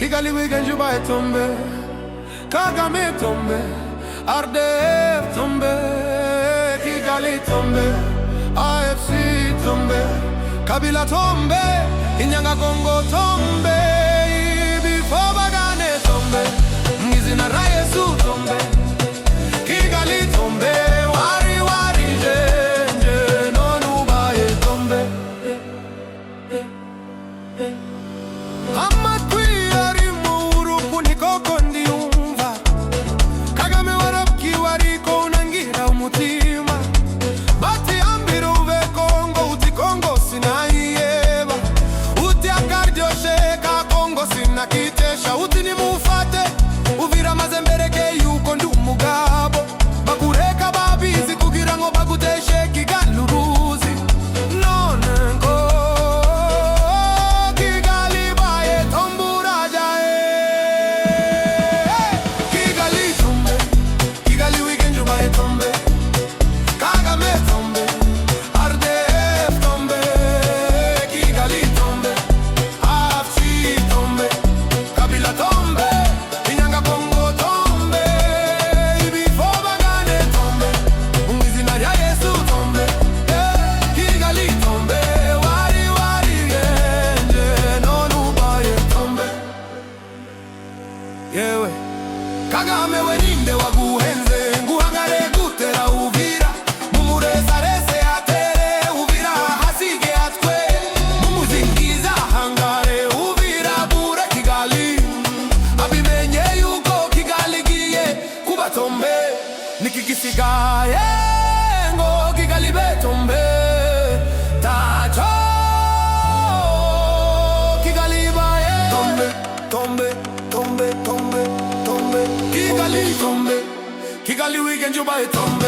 Kigali weekend Juba tombe, Kagame tombe, RDF tombe, Kigali tombe, AFC tombe, Kabila tombe, Inyanga Congo tombe, Before Bagane tombe, Ngizi na Rayesu tombe, Kigali tombe, Wari wari jenje, nonu baye tombe. Kitesha uti ni mufate uvira mazembereke yuko ndi umugabo bakureka babizi kugira ngo baguteshe kigaluruzi none ngo Kigali baye tombura jae Kigali tombe Kigali weekend Juba tombe Kagame tombe RDF tombe Kigali tombe yewe Kagame weninde waguhenze nguhangare gutera uvira mumureza rese atere uvira hasige atwe mumuzingiza hangare uvira bure Kigali abimenye yuko Kigali giye kuba tombe nikigisigaye ngo Kigali betombe tacho Kigali baye tombe tombe tombe tombe tombe Kigali tombe Kigali weekend Juba tombe